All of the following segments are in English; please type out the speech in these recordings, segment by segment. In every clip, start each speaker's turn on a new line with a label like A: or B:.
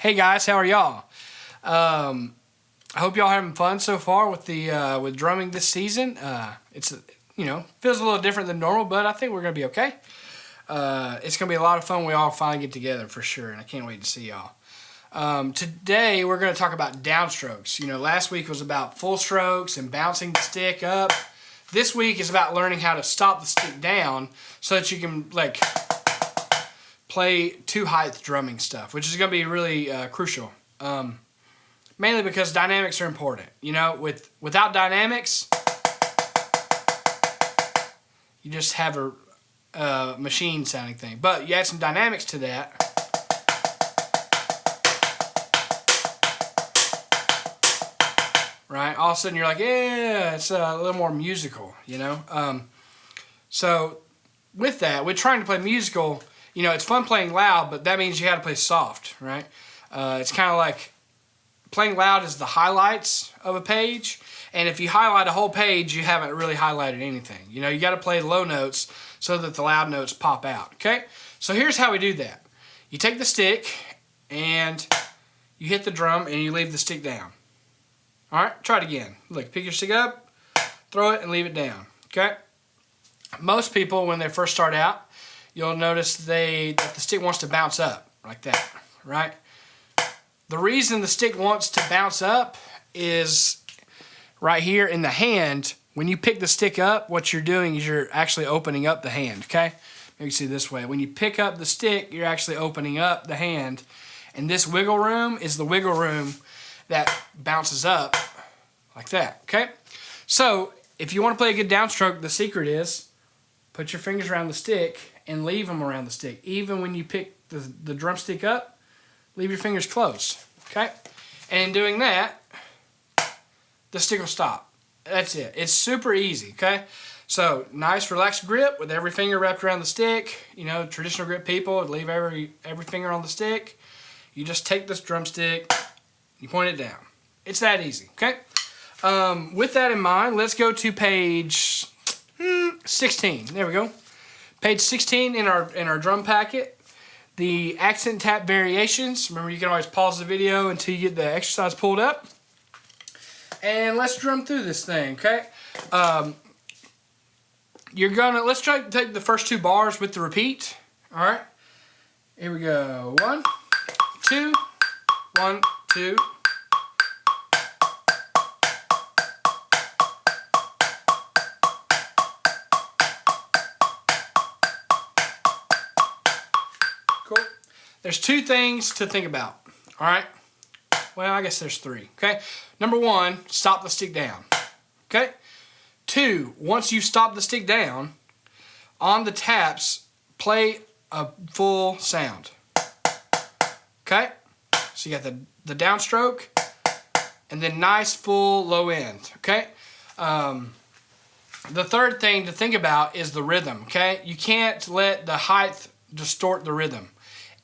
A: Hey guys, how are y'all? I hope y'all having fun so far with the with drumming this season. It's feels a little different than normal, but I think we're gonna be okay. It's gonna be a lot of fun. We all finally get together for sure, and I can't wait to see y'all. Today we're gonna talk about downstrokes. Last week was about full strokes and bouncing the stick up. This week is about learning how to stop the stick down so that you can play two-height drumming stuff, which is going to be really crucial. Mainly because dynamics are important. Without dynamics, you just have a machine-sounding thing. But you add some dynamics to that, right? All of a sudden you're like, yeah, it's a little more musical, So with that, with trying to play musical, it's fun playing loud, but that means you got to play soft, right? It's kind of like playing loud is the highlights of a page, and if you highlight a whole page, you haven't really highlighted anything. You got to play low notes so that the loud notes pop out, okay? So here's how we do that. You take the stick, and you hit the drum, and you leave the stick down. All right, try it again. Look, pick your stick up, throw it, and leave it down, okay? Most people, when they first start out, you'll notice that the stick wants to bounce up like that, right? The reason the stick wants to bounce up is right here in the hand. When you pick the stick up, what you're doing is you're actually opening up the hand, okay? Maybe see it this way. When you pick up the stick, you're actually opening up the hand, and this wiggle room is the wiggle room that bounces up like that, okay? So if you want to play a good downstroke, the secret is put your fingers around the stick and leave them around the stick. Even when you pick the drumstick up, leave your fingers closed, okay? And in doing that, the stick will stop. That's it. It's super easy, okay? So, nice relaxed grip with every finger wrapped around the stick. Traditional grip people would leave every finger on the stick. You just take this drumstick, you point it down. It's that easy, okay? With that in mind, let's go to page 16. There we go. Page 16 in our drum packet, the accent tap variations. Remember, you can always pause the video until you get the exercise pulled up. And let's drum through this thing, okay? Let's try to take the first two bars with the repeat. All right, here we go. 1, 2, 1, 2. Cool. There's two things to think about, all right? Well, I guess there's three, okay? Number one, stop the stick down, okay? Two, once you stop the stick down, on the taps, play a full sound, okay? So you got the downstroke, and then nice full low end, okay? The third thing to think about is the rhythm, okay? You can't let the height distort the rhythm.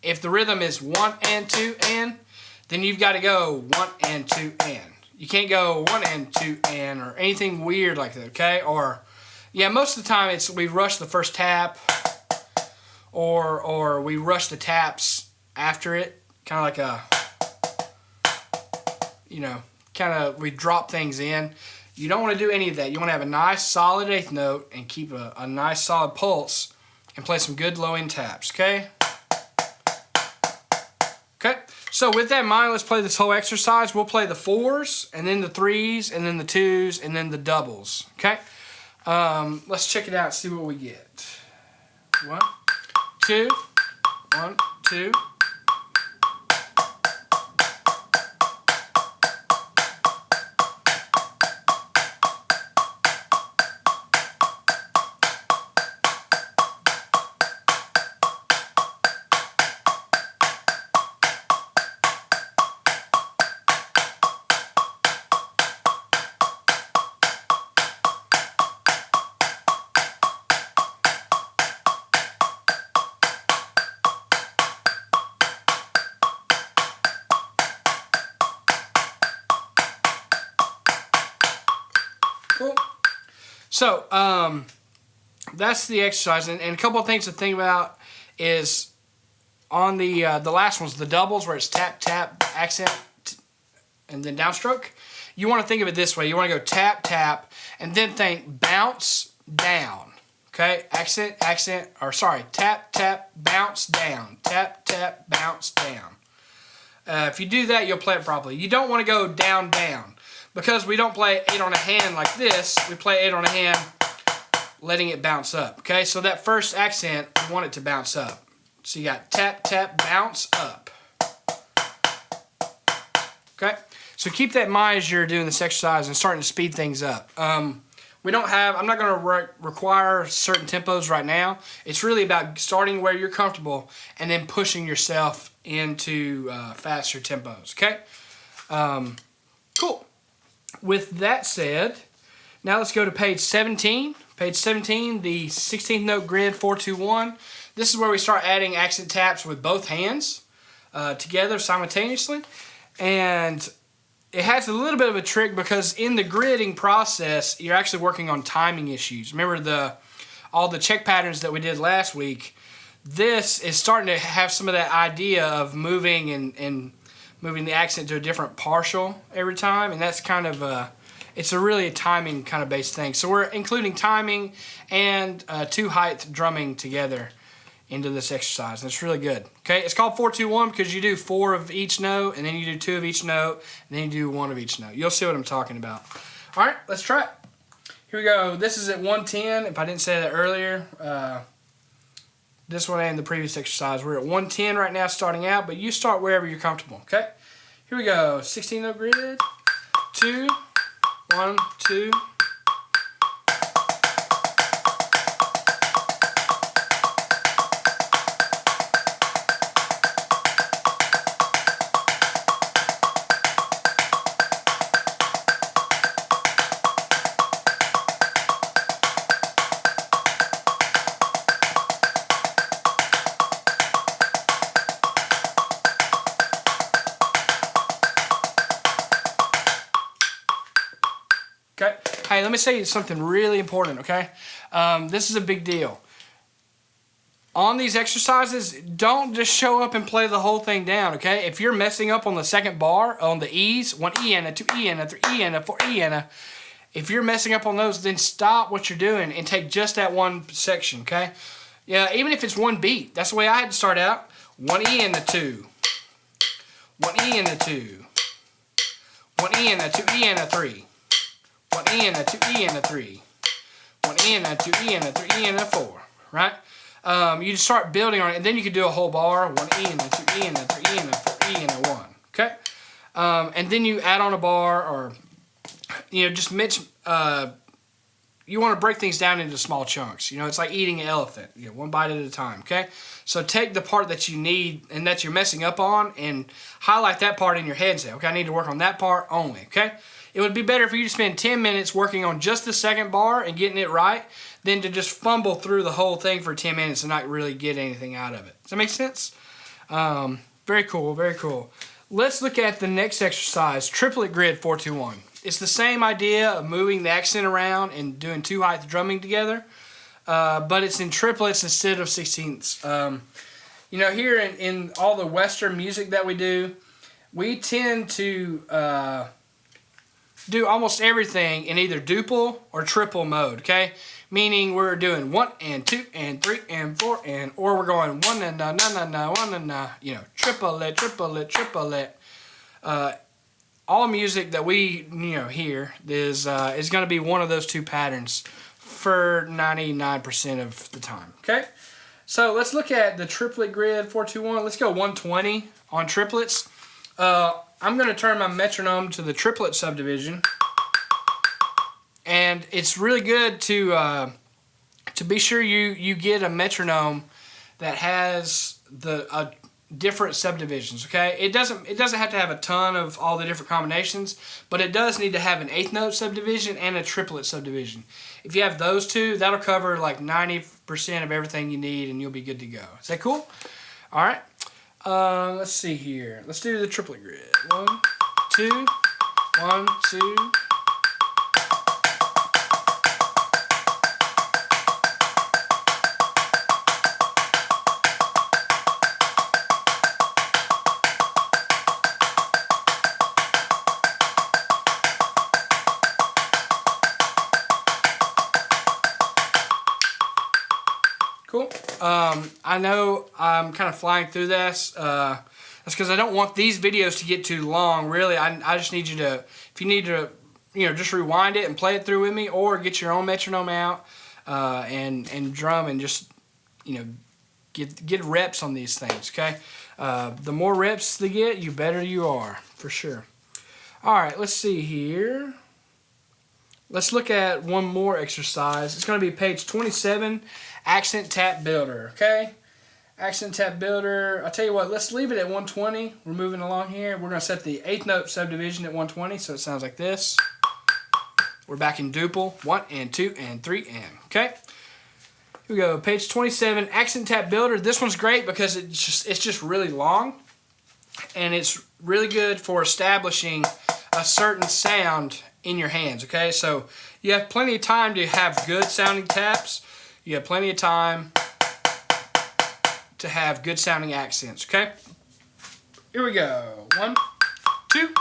A: If the rhythm is 1 and 2 and, then you've got to go 1 and 2 and. You can't go 1 and 2 and or anything weird like that, okay? Or, yeah, most of the time we rush the first tap or we rush the taps after it, kind of like we drop things in. You don't want to do any of that. You want to have a nice solid eighth note and keep a nice solid pulse and play some good low end taps, okay? Okay, so with that in mind, let's play this whole exercise. We'll play the 4s, and then the 3s, and then the 2s, and then the doubles, okay? Let's check it out and see what we get. 1, 2, 1, 2. Cool. So, that's the exercise. And a couple of things to think about is on the last ones, the doubles where it's tap, tap, accent, and then downstroke, you want to think of it this way. You want to go tap, tap, and then think bounce, down. Okay, accent, accent, or sorry, tap, tap, bounce, down. Tap, tap, bounce, down. If you do that, you'll play it properly. You don't want to go down, down. Because we don't play 8 on a hand like this, we play 8 on a hand letting it bounce up. Okay, so that first accent, we want it to bounce up. So you got tap, tap, bounce, up. Okay, so keep that in mind as you're doing this exercise and starting to speed things up. I'm not going to require certain tempos right now. It's really about starting where you're comfortable and then pushing yourself into faster tempos, okay? Cool. With that said, now let's go to page 17. Page 17, the 16th note grid 421. This is where we start adding accent taps with both hands together simultaneously. And it has a little bit of a trick because in the gridding process, you're actually working on timing issues. Remember all the check patterns that we did last week? This is starting to have some of that idea of moving and moving the accent to a different partial every time, and that's kind of it's a really timing kind of based thing. So we're including timing and 2-height drumming together into this exercise, and it's really good. Okay, it's called 4-2-1 because you do 4 of each note, and then you do 2 of each note, and then you do 1 of each note. You'll see what I'm talking about. All right, let's try it. Here we go. This is at 110. If I didn't say that earlier, this one and the previous exercise, we're at 110 right now starting out, but you start wherever you're comfortable. Okay, here we go. 16 note grid. 2, 1, 2. Okay. Hey, let me say something really important, okay? This is a big deal. On these exercises, don't just show up and play the whole thing down, okay? If you're messing up on the second bar, on the E's, 1 E and a 2 E and a 3 E and a 4 E and a, if you're messing up on those, then stop what you're doing and take just that one section, okay? Yeah, even if it's one beat. That's the way I had to start out. 1 E and a 2. 1 E and a 2. 1 E and a 2 E and a 3. 1 E and a 2 E and a 3. 1 E and a 2 E and a 3 E and a 4. Right? You just start building on it, and then you can do a whole bar. 1 E and a 2 E and a 3 E and a 4 E and a 1. Okay? And then you add on a bar, or just mix. You want to break things down into small chunks. It's like eating an elephant. One bite at a time. Okay? So take the part that you need and that you're messing up on, and highlight that part in your head and say, okay, I need to work on that part only. Okay? It would be better for you to spend 10 minutes working on just the second bar and getting it right than to just fumble through the whole thing for 10 minutes and not really get anything out of it. Does that make sense? Very cool, very cool. Let's look at the next exercise, Triplet Grid 4-2-1. It's the same idea of moving the accent around and doing 2-height drumming together, but it's in triplets instead of 16ths. Here in all the Western music that we do, we tend to do almost everything in either duple or triple mode, okay? Meaning we're doing 1 and 2 and 3 and 4 or we're going 1 and na na na na 1 and na, triplet, triplet, triplet. All music that we hear is going to be one of those 2 patterns for 99% of the time, okay? So let's look at the Triplet Grid 4-2-1. Let's go 120 on triplets. I'm going to turn my metronome to the triplet subdivision, and it's really good to be sure you get a metronome that has different subdivisions. Okay, it doesn't have to have a ton of all the different combinations, but it does need to have an 8th note subdivision and a triplet subdivision. If you have those 2, that'll cover like 90% of everything you need, and you'll be good to go. Is that cool? All right. Let's see here. Let's do the triplet grid. 1, 2, 1, 2. I know I'm kind of flying through this. That's because I don't want these videos to get too long. Really, I just need you to, if you need to, just rewind it and play it through with me, or get your own metronome out and drum and just, get reps on these things, okay? The more reps they get, you better you are, for sure. All right, let's see here. Let's look at one more exercise. It's going to be page 27, Accent Tap Builder, okay? Accent Tap Builder. I'll tell you what, let's leave it at 120. We're moving along here. We're going to set the 8th note subdivision at 120, so it sounds like this. We're back in duple. 1 and 2 and 3 and, okay? Here we go, page 27, Accent Tap Builder. This one's great because it's just really long, and it's really good for establishing a certain sound in your hands, okay? So you have plenty of time to have good sounding taps. You have plenty of time to have good sounding accents, okay? Here we go. 1, 2.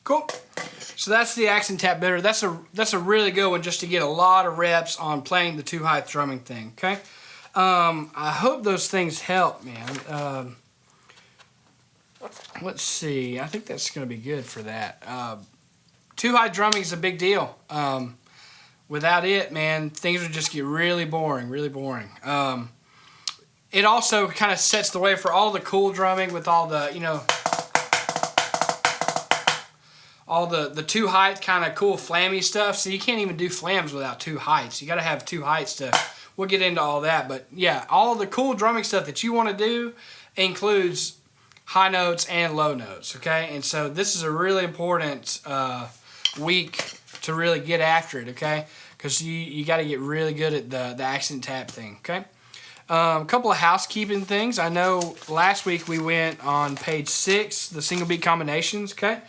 A: Cool. So that's the Accent Tap Builder. That's a really good one just to get a lot of reps on playing the 2/8 drumming thing, okay? I hope those things help, man. Let's see. I think that's going to be good for that. 2/8 drumming is a big deal. Without it, man, things would just get really boring, really boring. It also kind of sets the way for all the cool drumming with all the, all the 2/8 kind of cool flammy stuff. So you can't even do flams without 2/8. You got to have 2/8 to, we'll get into all that. But yeah, all the cool drumming stuff that you want to do includes high notes and low notes, okay? And so this is a really important week to really get after it, okay? Because you got to get really good at the accent tap thing, okay? A couple of housekeeping things. I know last week we went on page 6, the single beat combinations, okay?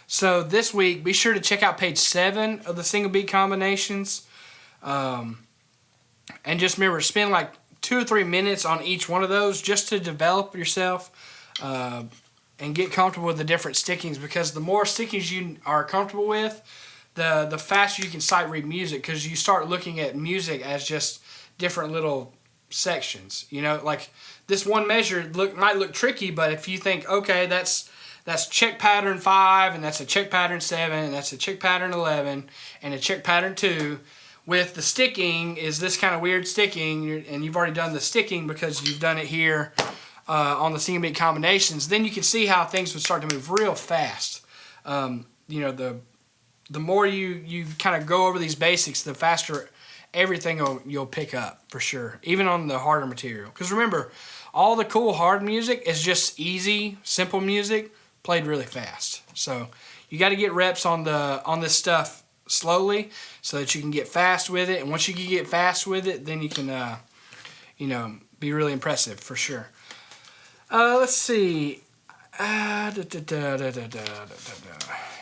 A: So this week, be sure to check out page 7 of the single beat combinations. And just remember, spend like 2 or 3 minutes on each one of those just to develop yourself and get comfortable with the different stickings, because the more stickings you are comfortable with, the faster you can sight read music, because you start looking at music as just different little sections. Like this one measure might look tricky, but if you think, okay, that's check pattern 5, and that's a check pattern 7, and that's a check pattern 11, and a check pattern 2. with the sticking is this kind of weird sticking, and you've already done the sticking because you've done it here on the single beat combinations. Then you can see how things would start to move real fast. The more you kind of go over these basics, the faster everything you'll pick up for sure, even on the harder material. Because remember, all the cool hard music is just easy, simple music played really fast. So you got to get reps on this stuff slowly so that you can get fast with it. And once you can get fast with it, then you can be really impressive for sure. Let's see.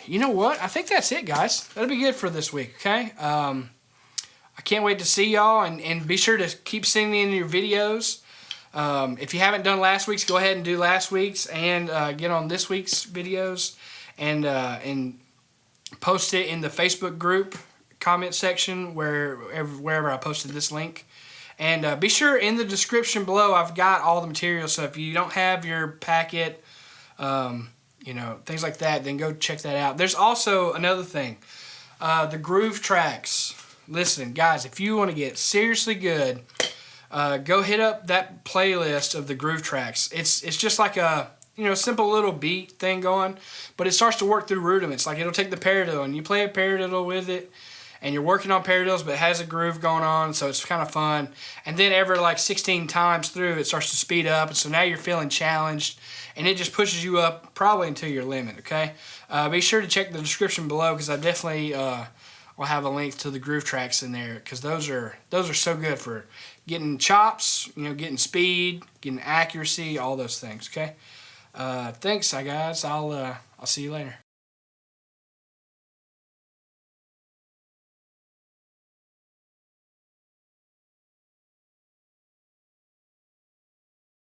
A: You know what? I think that's it, guys. That'll be good for this week, okay? I can't wait to see y'all, and be sure to keep sending in your videos. If you haven't done last week's, go ahead and do last week's, and get on this week's videos, and post it in the Facebook group comment section wherever I posted this link. And be sure in the description below, I've got all the material, so if you don't have your packet, things like that, then go check that out. There's also another thing, the groove tracks. Listen, guys, if you want to get seriously good, go hit up that playlist of the groove tracks. It's just like a simple little beat thing going, but it starts to work through rudiments. Like it'll take the paradiddle and you play a paradiddle with it, and you're working on paradiddles, but it has a groove going on, so it's kind of fun. And then every like 16 times through, it starts to speed up, and so now you're feeling challenged, and it just pushes you up probably until your limit. Okay, be sure to check the description below because I definitely will have a link to the groove tracks in there, because those are so good for getting chops, getting speed, getting accuracy, all those things. Okay, thanks, guys. I'll see you later.